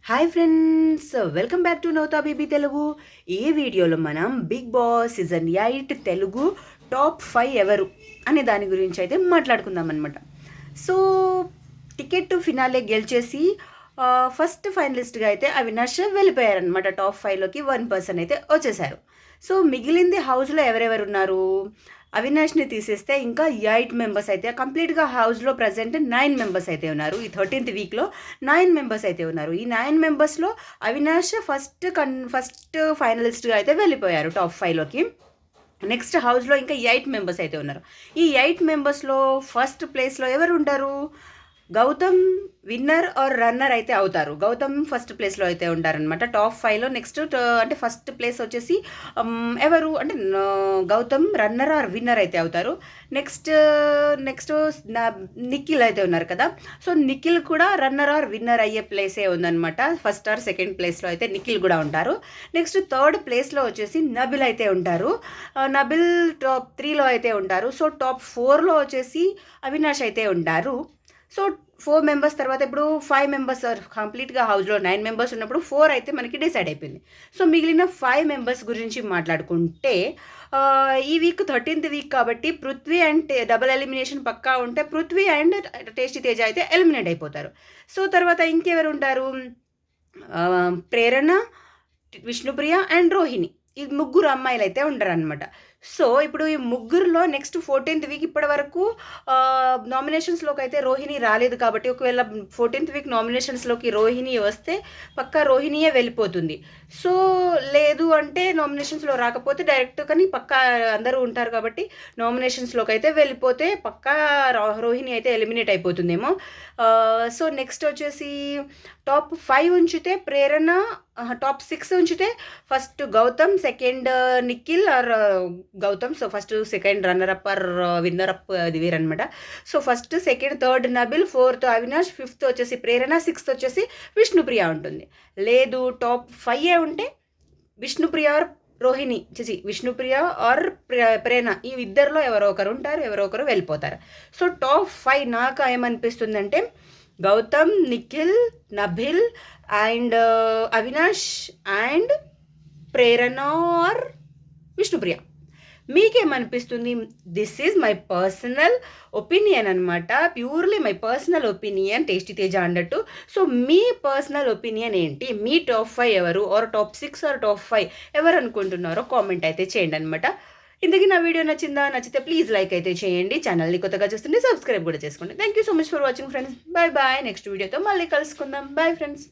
Hi friends, welcome back to నౌతా BB Telugu. ఈ వీడియోలో మనం Bigg Boss season 8 Telugu top 5 ఎవరు అనే దాని గురించి అయితే మాట్లాడుకుందాం అనమాట. సో టికెట్ ఫినాలే గెలిచేసి ఫస్ట్ ఫైనలిస్ట్గా అయితే అవినాష్ వెళ్ళిపోయారనమాట. టాప్ 5లోకి 1 అయితే వచ్చేసారు. సో మిగిలింది హౌస్లో ఎవరెవరు ఉన్నారు? అవినాష్ని తీసేస్తే ఇంకా 8 మెంబర్స్ అయితే కంప్లీట్గా హౌస్లో ప్రజెంట్ 9 మెంబర్స్ అయితే ఉన్నారు. ఈ 13th వీక్లో 9 మెంబర్స్ అయితే ఉన్నారు. ఈ 9 మెంబర్స్లో అవినాష్ ఫస్ట్ ఫైనలిస్ట్గా అయితే వెళ్ళిపోయారు టాప్ 5లోకి. నెక్స్ట్ హౌస్లో ఇంకా 8 మెంబర్స్ అయితే ఉన్నారు. ఈ 8 మెంబర్స్లో ఫస్ట్ ప్లేస్లో ఎవరు ఉంటారు? గౌతమ్ విన్నర్ ఆర్ రన్నర్ అయితే అవుతారు. గౌతమ్ ఫస్ట్ ప్లేస్లో అయితే ఉంటారనమాట టాప్ 5లో. నెక్స్ట్ అంటే ఫస్ట్ ప్లేస్ వచ్చేసి ఎవరు అంటే గౌతమ్ రన్నర్ ఆర్ విన్నర్ అయితే అవుతారు. నెక్స్ట్ నిఖిల్ అయితే ఉన్నారు కదా. సో నిఖిల్ కూడా రన్నర్ ఆర్ విన్నర్ అయ్యే ప్లేసే ఉందన్నమాట. ఫస్ట్ ఆర్ సెకండ్ ప్లేస్లో అయితే నిఖిల్ కూడా ఉంటారు. నెక్స్ట్ థర్డ్ ప్లేస్లో వచ్చేసి నబిల్ అయితే ఉంటారు. నబిల్ టాప్ 3లో అయితే ఉంటారు. సో టాప్ 4లో వచ్చేసి అవినాష్ అయితే ఉంటారు. సో 4 మెంబర్స్ తర్వాత ఇప్పుడు 5 మెంబర్స్ కంప్లీట్గా హౌస్లో 9 మెంబర్స్ ఉన్నప్పుడు 4 అయితే మనకి డిసైడ్ అయిపోయింది. సో మిగిలిన 5 మెంబర్స్ గురించి మాట్లాడుకుంటే ఈ వీక్ 13th వీక్ కాబట్టి పృథ్వీ అండ్ డబుల్ ఎలిమినేషన్ పక్కా ఉంటే పృథ్వీ అండ్ టేస్టీ తేజ అయితే ఎలిమినేట్ అయిపోతారు. సో తర్వాత ఇంకెవరు ఉంటారు? ప్రేరణ, విష్ణుప్రియ అండ్ రోహిణి, ఈ ముగ్గురు అమ్మాయిలు అయితే ఉంటారనమాట. సో ఇప్పుడు ఈ ముగ్గురులో నెక్స్ట్ 14th వీక్ ఇప్పటి వరకు నామినేషన్స్లోకి అయితే రోహిణి రాలేదు కాబట్టి ఒకవేళ 14th వీక్ నామినేషన్స్లోకి రోహిణి వస్తే పక్కా రోహిణియే వెళ్ళిపోతుంది. సో లేదు అంటే నామినేషన్స్లో రాకపోతే డైరెక్ట్ కానీ పక్కా అందరూ ఉంటారు కాబట్టి నామినేషన్స్లోకి అయితే వెళ్ళిపోతే పక్కా రోహిణి అయితే ఎలిమినేట్ అయిపోతుందేమో. సో నెక్స్ట్ వచ్చేసి టాప్ 5 ఉంచితే ప్రేరణ, టాప్ 6 ఉంచితే first Gautham, second Nikhil or Gautham. So first second runner up or winner up అది వేరనమాట. So first second third Nabeel, fourth Avinash, fifth వచ్చేసి ప్రేరణ, సిక్స్త్ వచ్చేసి విష్ణుప్రియ ఉంటుంది. లేదు టాప్ 5 ఉంటే విష్ణుప్రియ ఆర్ రోహిణి విష్ణుప్రియ ఆర్ ప్రేరణ, ఈ ఇద్దరిలో ఎవరో ఒకరు ఉంటారు, ఎవరో ఒకరు వెళ్ళిపోతారు. సో టాప్ 5 నాకు ఏమనిపిస్తుందంటే Gautham, Nikhil, Nabeel and Avinash and Prerana or Vishnupriya. మీకేమనిపిస్తుంది? This is my personal opinion అనమాట, purely my personal opinion, tasty Teja అన్నట్టు. సో మీ పర్సనల్ ఒపీనియన్ ఏంటి? మీ టాప్ 5 ఎవరు ఆర్ టాప్ 6 ఆర్ టాప్ 5 ఎవరు అనుకుంటున్నారో కామెంట్ అయితే చేయండి అనమాట. ఇందుకు నా వీడియో నచ్చిందా? నచ్చితే ప్లీజ్ లైక్ అయితే చేయండి. ఛానల్ని కొత్తగా చూస్తుంటే సబ్స్క్రైబ్ కూడా చేసుకోండి. Thank you so much for watching friends. Bye bye. Next వీడియోతో మళ్ళీ కలుసుకుందాం. Bye friends.